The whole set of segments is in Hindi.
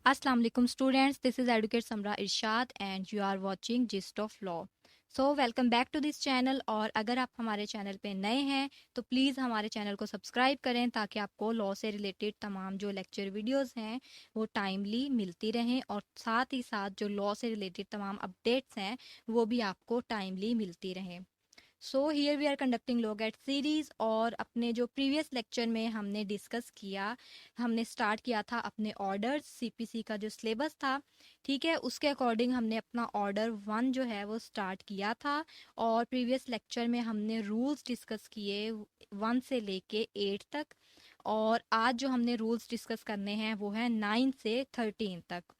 Assalamu alaikum students, this is Educate Samra Irshad and you are watching Gist of Law. So welcome back to this channel. और अगर आप हमारे चैनल पे नए हैं तो प्लीज़ हमारे चैनल को सब्सक्राइब करें ताकि आपको लॉ से रिलेटेड तमाम जो लेक्चर वीडियोस हैं वो टाइमली मिलती रहें और साथ ही साथ जो लॉ से रिलेटेड तमाम अपडेट्स हैं वो भी आपको टाइमली मिलती रहें। So here we are conducting law gate series. और अपने जो प्रीवियस लेक्चर में हमने डिस्कस किया, हमने स्टार्ट किया था अपने ऑर्डर सीपीसी का जो सिलेबस था, ठीक है, उसके अकॉर्डिंग हमने अपना ऑर्डर 1 जो है वो स्टार्ट किया था। और प्रीवियस लेक्चर में हमने रूल्स डिस्कस किए 1 से लेके 8 तक। और आज जो हमने रूल्स डिस्कस करने हैं वो है 9 से 13 तक।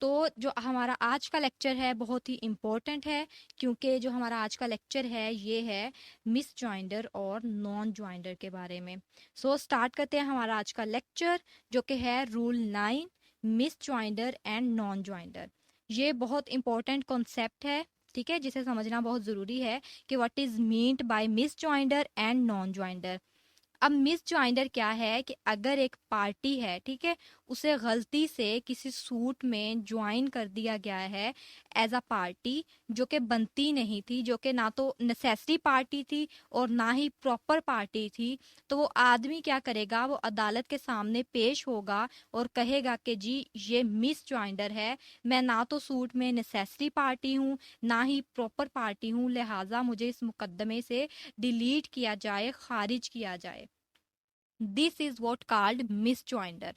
तो जो हमारा आज का लेक्चर है बहुत ही इम्पोर्टेंट है, क्योंकि जो हमारा आज का लेक्चर है ये है मिस जॉइंडर और नॉन जॉइंडर के बारे में। सो स्टार्ट करते हैं हमारा आज का लेक्चर, जो कि है rule 9, miss joinder and non joinder. ये बहुत इम्पोर्टेंट कॉन्सेप्ट है, ठीक है, जिसे समझना बहुत ज़रूरी है कि what is meant by miss joinder and non joinder. अब मिस जॉइंडर क्या है कि अगर एक पार्टी है, ठीक है, उसे गलती से किसी सूट में ज्वाइन कर दिया गया है एज अ पार्टी, जो कि बनती नहीं थी, जो कि ना तो नेसेसरी पार्टी थी और ना ही प्रॉपर पार्टी थी, तो वो आदमी क्या करेगा, वो अदालत के सामने पेश होगा और कहेगा कि जी ये मिस जॉइंडर है, मैं ना तो सूट में नेसेसरी पार्टी हूँ ना ही प्रॉपर पार्टी हूँ, लिहाजा मुझे इस मुकदमे से डिलीट किया जाए, खारिज किया जाए। This is what called misjoinder.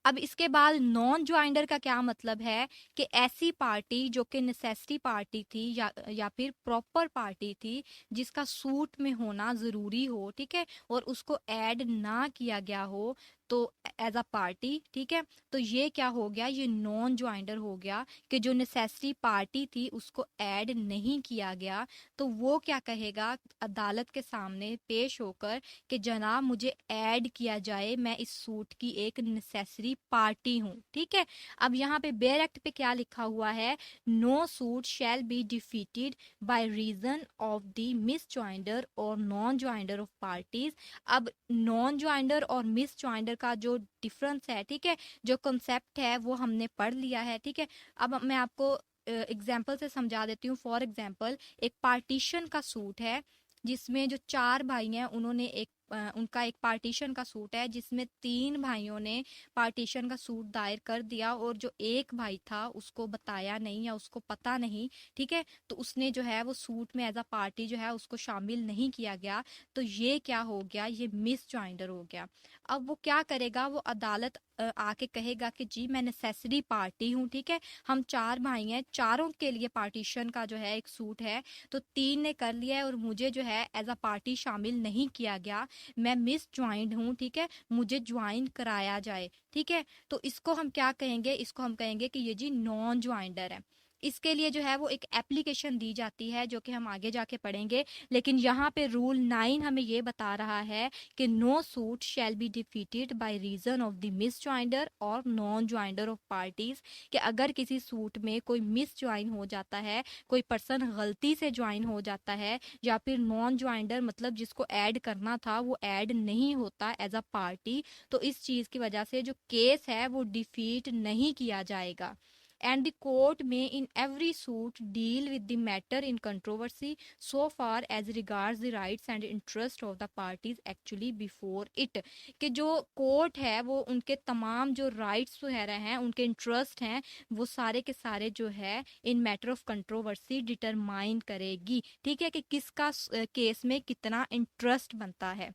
अब इसके बाद नॉन ज्वाइंडर का क्या मतलब है कि ऐसी पार्टी जो कि नेसेसरी पार्टी थी या फिर प्रॉपर पार्टी थी, जिसका सूट में होना जरूरी हो, ठीक है, और उसको ऐड ना किया गया हो तो एज अ पार्टी, ठीक है, तो ये क्या हो गया, ये नॉन ज्वाइंडर हो गया कि जो नेसेसरी पार्टी थी उसको ऐड नहीं किया गया। तो वो क्या कहेगा अदालत के सामने पेश होकर कि जनाब मुझे ऐड किया जाए, मैं इस सूट की एक नेसेसरी पार्टी हूँ, ठीक है। अब यहाँ पे बेयर एक्ट पे क्या लिखा हुआ है, no suit shall be defeated by reason of the misjoinder और नॉन ज्वाइंडर ऑफ पार्टीज। अब नॉन ज्वाइंडर और मिस ज्वाइंडर का जो डिफरेंस है, ठीक है, जो कॉन्सेप्ट है वो हमने पढ़ लिया है, ठीक है। अब मैं आपको एग्जाम्पल से समझा देती हूँ। फॉर एग्जाम्पल, एक पार्टीशन का सूट है जिसमें जो 4 भाई हैं उन्होंने उनका एक पार्टीशन का सूट है जिसमें 3 भाइयों ने पार्टीशन का सूट दायर कर दिया और जो एक भाई था उसको बताया नहीं या उसको पता नहीं, ठीक है, तो उसने जो है वो सूट में एज अ पार्टी जो है उसको शामिल नहीं किया गया। तो ये क्या हो गया, ये मिस जॉइंडर हो गया। अब वो क्या करेगा, वो अदालत आके कहेगा कि जी मैं नेसेसरी पार्टी हूँ, ठीक है, हम 4 भाई हैं, चारों के लिए पार्टीशन का जो है एक सूट है, तो 3 ने कर लिया है और मुझे जो है एज अ पार्टी शामिल नहीं किया गया, मैं मिस ज्वाइंड हूँ, ठीक है, मुझे ज्वाइन कराया जाए, ठीक है। तो इसको हम क्या कहेंगे, इसको हम कहेंगे कि ये जी नॉन ज्वाइंडर है। इसके लिए जो है वो एक एप्लीकेशन दी जाती है जो कि हम आगे जाके पढ़ेंगे। लेकिन यहाँ पे रूल 9 हमें ये बता रहा है कि no suit shall be defeated by reason of the misjoinder और नॉन ज्वाइंडर ऑफ पार्टीज, कि अगर किसी सूट में कोई मिस ज्वाइन हो जाता है, कोई पर्सन गलती से ज्वाइन हो जाता है, या फिर नॉन ज्वाइंडर मतलब जिसको ऐड करना था वो ऐड नहीं होता एज अ पार्टी, तो इस चीज की वजह से जो केस है वो डिफीट नहीं किया जाएगा। And the court may in every suit deal with the matter in controversy so far as regards the rights and interest of the parties actually before it, कि जो कोर्ट है वो उनके तमाम जो राइट्स वगैरह हैं, उनके इंटरेस्ट हैं, वो सारे के सारे जो है इन मैटर ऑफ कंट्रोवर्सी डिटरमाइन करेगी, ठीक है, कि किसका केस में कितना इंटरेस्ट बनता है।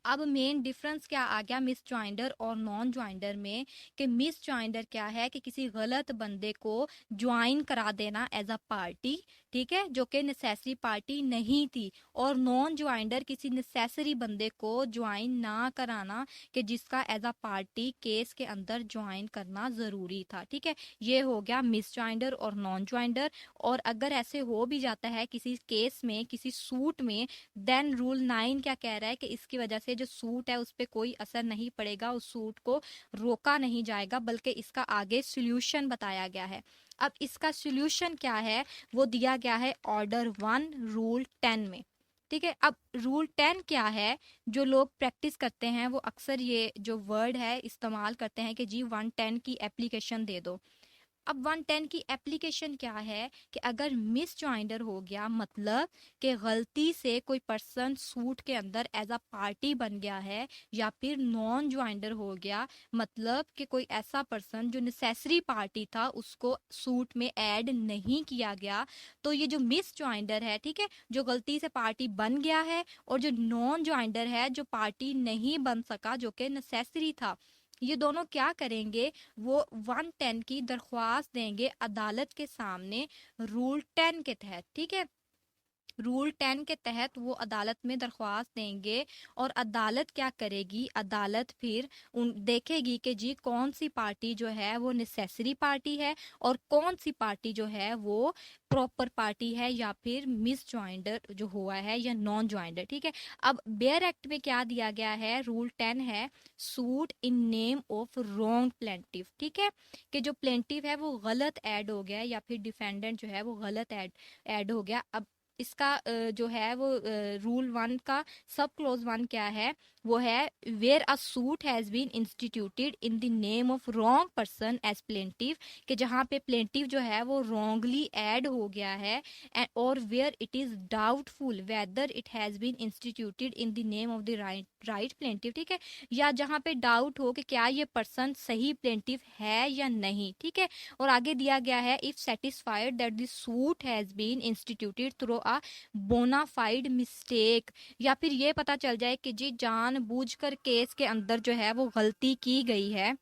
अब मेन डिफरेंस क्या आ गया मिस ज्वाइंडर और नॉन ज्वाइंडर में, कि मिस ज्वाइंडर क्या है कि किसी गलत बंदे को ज्वाइन करा देना एज अ पार्टी, ठीक है, जो कि नेसेसरी पार्टी नहीं थी, और नॉन ज्वाइंडर किसी नेसेसरी बंदे को ज्वाइन ना कराना कि जिसका एज अ पार्टी केस के अंदर ज्वाइन करना जरूरी था, ठीक है। ये हो गया मिस ज्वाइंडर और नॉन ज्वाइंडर। और अगर ऐसे हो भी जाता है किसी केस में, किसी सूट में, देन रूल 9 क्या कह रहा है कि इसकी वजह से जो सूट है उस पर कोई असर नहीं पड़ेगा, उस सूट को रोका नहीं जाएगा, बल्कि इसका आगे सोल्यूशन बताया गया है। अब इसका सोल्यूशन क्या है वो दिया गया है ऑर्डर 1 रूल 10 में, ठीक है। अब रूल 10 क्या है, जो लोग प्रैक्टिस करते हैं वो अक्सर ये जो वर्ड है इस्तेमाल करते हैं कि जी 110 की एप्लीकेशन दे दो। अब 110 की एप्लीकेशन क्या है कि अगर मिस जॉइंडर हो गया, मतलब कि गलती से कोई पर्सन सूट के अंदर एज अ पार्टी बन गया है, या फिर नॉन जॉइंडर हो गया, मतलब कि कोई ऐसा पर्सन जो नेसेसरी पार्टी था उसको सूट में ऐड नहीं किया गया, तो ये जो मिस जॉइंडर है, ठीक है, जो गलती से पार्टी बन गया है, और जो नॉन जॉइंडर है जो पार्टी नहीं बन सका जो कि नेसेसरी था, ये दोनों क्या करेंगे, वो 110 की दरख्वास्त देंगे अदालत के सामने रूल 10 के तहत। ठीक है, रूल 10 के तहत वो अदालत में दरख्वास्त देंगे, और अदालत क्या करेगी, अदालत फिर उन देखेगी कि जी कौन सी पार्टी जो है वो नेसेसरी पार्टी है, और कौन सी पार्टी जो है वो प्रॉपर पार्टी है, या फिर मिस जॉइंडर जो हुआ है या नॉन जॉइंडर। ठीक है, अब बेयर एक्ट में क्या दिया गया है, रूल 10 है suit in name of wrong plaintiff. ठीक है, कि जो प्लेंटिफ है वो गलत ऐड हो गया, या फिर डिफेंडेंट जो है वो गलत ऐड हो गया। अब इसका जो है वो रूल 1 का सब क्लोज 1 क्या है, वो है where a suit has been instituted in the name of wrong person as plaintiff, कि जहाँ पे प्लेंटिव जो है वो रॉन्गली ऐड हो गया है, एंड और where it is doubtful whether it has been instituted in the name of the right plaintiff. ठीक है, या जहाँ पे डाउट हो कि क्या ये पर्सन सही प्लेंटिव है या नहीं। ठीक है, और आगे दिया गया है if satisfied that the suit has been instituted through a bona fide mistake, या फिर ये पता चल जाए कि जी जानबूझकर केस के अंदर जो है वो गलती की गई है,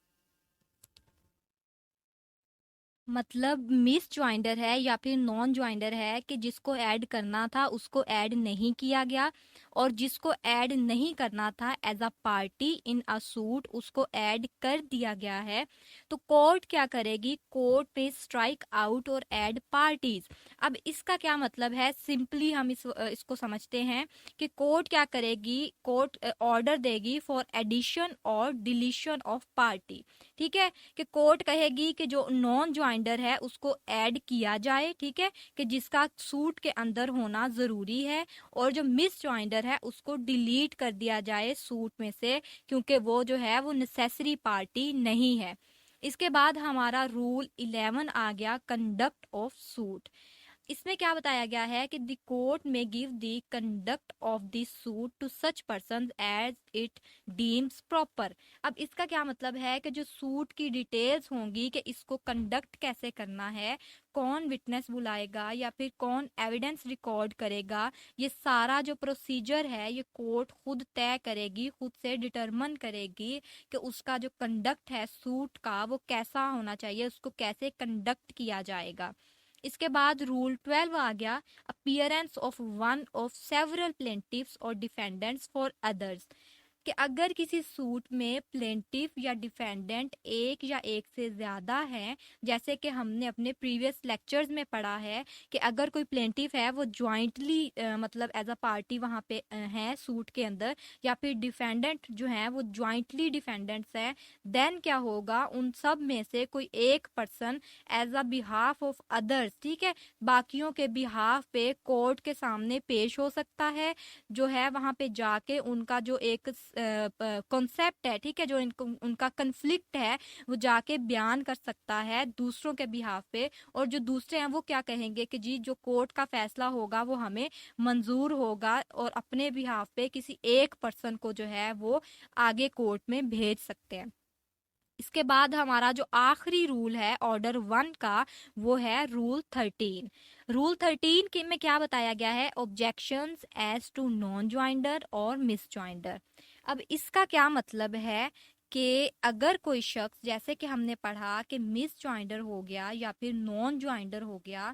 मतलब मिस ज्वाइंडर है या फिर नॉन ज्वाइंडर है, कि जिसको ऐड करना था उसको ऐड नहीं किया गया, और जिसको ऐड नहीं करना था as a party in a suit उसको ऐड कर दिया गया है, तो कोर्ट क्या करेगी, कोर्ट पे स्ट्राइक आउट और ऐड पार्टीज। अब इसका क्या मतलब है, सिंपली हम इसको समझते हैं कि कोर्ट क्या करेगी, कोर्ट ऑर्डर देगी फॉर एडिशन और डिलीशन ऑफ पार्टी। ठीक है, कि कोर्ट कहेगी कि जो नॉन ज्वाइंडर है उसको ऐड किया जाए, ठीक है, कि जिसका सूट के अंदर होना जरूरी है, और जो मिस ज्वाइंडर है उसको डिलीट कर दिया जाए सूट में से, क्योंकि वो जो है वो नेसेसरी पार्टी नहीं है। इसके बाद हमारा रूल 11 आ गया, कंडक्ट ऑफ सूट। इसमें क्या बताया गया है कि द कोर्ट में give the conduct of the suit to such person as it deems proper. अब इसका क्या मतलब है कि जो सूट की डिटेल्स होंगी कि इसको कंडक्ट कैसे करना है, कौन विटनेस बुलाएगा या फिर कौन एविडेंस रिकॉर्ड करेगा, ये सारा जो प्रोसीजर है ये कोर्ट खुद तय करेगी, खुद से डिटरमन करेगी कि उसका जो कंडक्ट है सूट का वो कैसा होना चाहिए, उसको कैसे कंडक्ट किया जाएगा। इसके बाद रूल 12 आ गया, appearance of one of several plaintiffs और डिफेंडेंट्स फॉर अदर्स, कि अगर किसी सूट में प्लेंटिफ या डिफेंडेंट एक या एक से ज्यादा है, जैसे कि हमने अपने प्रीवियस लेक्चर्स में पढ़ा है कि अगर कोई प्लेंटिफ है वो ज्वाइंटली मतलब एज अ पार्टी वहां पे है सूट के अंदर, या फिर डिफेंडेंट जो है वो ज्वाइंटली डिफेंडेंट्स है, देन क्या होगा, उन सब में से कोई एक person as a behalf of others, ठीक है, बाकियों के बिहाफ पे कोर्ट के सामने पेश हो सकता है, जो है वहां पे जाके उनका जो एक कॉन्सेप्ट है, ठीक है, जो इनको उनका कन्फ्लिक्ट है वो जाके बयान कर सकता है दूसरों के बिहाफ पे, और जो दूसरे हैं वो क्या कहेंगे कि जी जो कोर्ट का फैसला होगा वो हमें मंजूर होगा, और अपने बिहाफ पे किसी एक पर्सन को जो है वो आगे कोर्ट में भेज सकते हैं। इसके बाद हमारा जो आखिरी रूल है ऑर्डर 1 का, वो है रूल 13। रूल 13 के में क्या बताया गया है, objections as to non joinder और मिस ज्वाइंडर। अब इसका क्या मतलब है कि अगर कोई शख्स, जैसे कि हमने पढ़ा कि मिस ज्वाइंडर हो गया या फिर नॉन ज्वाइंडर हो गया,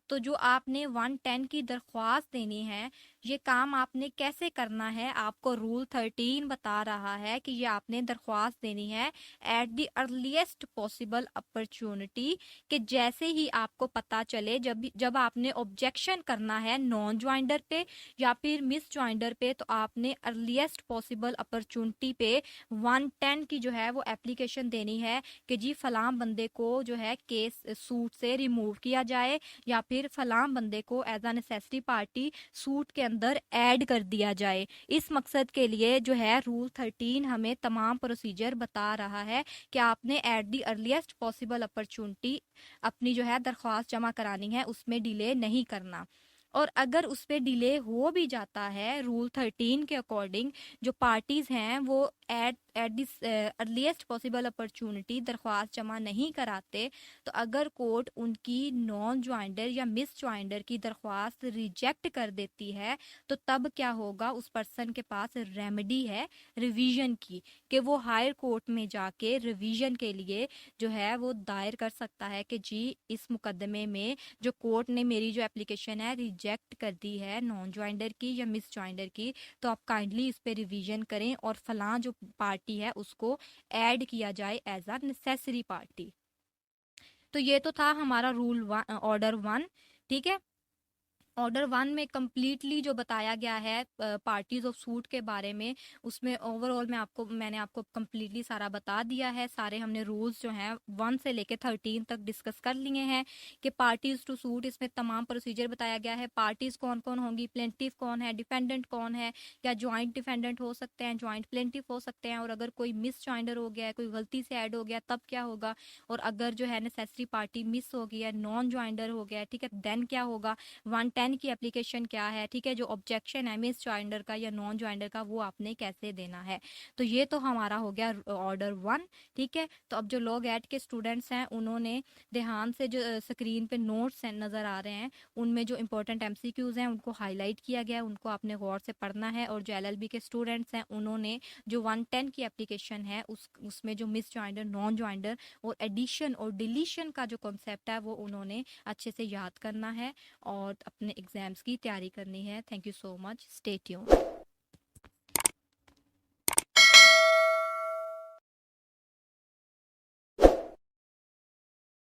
तो जो आपने 110 की दरख्वास्त देनी है, ये काम आपने कैसे करना है, आपको रूल 13 बता रहा है कि ये आपने दरख्वास्त देनी है at the earliest possible opportunity, कि जैसे ही आपको पता चले, जब आपने ऑब्जेक्शन करना है नॉन ज्वाइंडर पे या फिर मिस ज्वाइंडर पे, तो आपने अर्लीस्ट पॉसिबल अपॉर्चुनिटी पे 110 की जो है वो एप्लीकेशन देनी है कि जी फलां बंदे को जो है केस सूट से रिमूव किया जाए, या फिर फलां बंदे को as a necessary party suit के अंदर ऐड कर दिया जाए। इस मकसद के लिए जो है रूल 13 हमें तमाम प्रोसीजर बता रहा है कि आपने at the earliest possible opportunity अपनी जो है दरख्वास्त जमा करानी है, उसमें डिले नहीं करना। और अगर उस पर डिले हो भी जाता है रूल 13 के अकॉर्डिंग, जो पार्टीज हैं वो at at this earliest possible opportunity दरख्वास्त जमा नहीं कराते, तो अगर कोर्ट उनकी नॉन ज्वाइंडर या मिस ज्वाइंडर की दरख्वास्त रिजेक्ट कर देती है, तो तब क्या होगा, उस पर्सन के पास रेमेडी है रिवीजन की, कि वो हायर कोर्ट में जाके रिवीजन के लिए जो है वो दायर कर सकता है कि जी इस मुकदमे में जो कोर्ट ने मेरी जो एप्लीकेशन है रिजेक्ट कर दी है नॉन ज्वाइंडर की या मिस ज्वाइंडर की, तो आप काइंडली इस पे रिवीजन करें और फलां जो पार्टी है उसको ऐड किया जाए एज अ नेसेसरी पार्टी। तो ये तो था हमारा रूल ऑर्डर 1। ठीक है, ऑर्डर 1 में कम्प्लीटली जो बताया गया है पार्टीज ऑफ सूट के बारे में, उसमें ओवरऑल मैंने आपको कम्प्लीटली सारा बता दिया है। सारे हमने रूल्स जो हैं 1 से लेके 13 तक डिस्कस कर लिए हैं कि पार्टीज टू सूट, इसमें तमाम प्रोसीजर बताया गया है। पार्टीज कौन कौन होंगी, प्लेंटिफ कौन है, डिफेंडेंट कौन है, क्या ज्वाइंट डिफेंडेंट हो सकते हैं, ज्वाइंट प्लेंटिफ हो सकते हैं, और अगर कोई मिस ज्वाइंडर हो गया है, कोई गलती से ऐड हो गया तब क्या होगा, और अगर जो है नेसेसरी पार्टी मिस हो गई है, नॉन ज्वाइंडर हो गया है, ठीक है, देन क्या होगा, 110 की एप्लीकेशन क्या है, ठीक है, जो ऑब्जेक्शन है मिस ज्वाइंडर का या नॉन ज्वाइंडर का वो आपने कैसे देना है। तो ये तो हमारा हो गया ऑर्डर 1। ठीक है, तो अब जो लोग ऐड के स्टूडेंट्स हैं उन्होंने ध्यान से जो स्क्रीन पे नोट्स नजर आ रहे हैं उनमें जो इंपॉर्टेंट एमसीक्यूज हैं उनको हाईलाइट किया गया है, उनको आपने गौर से पढ़ना है। और जो एलएलबी के स्टूडेंट्स हैं उन्होंने जो 110 की एप्लीकेशन है उसमें जो मिस ज्वाइंडर, नॉन ज्वाइंडर और एडिशन और डिलीशन का जो कॉन्सेप्ट है वो उन्होंने अच्छे से याद करना है और अपने एग्जाम्स की तैयारी करनी है। Thank you so much, stay tuned.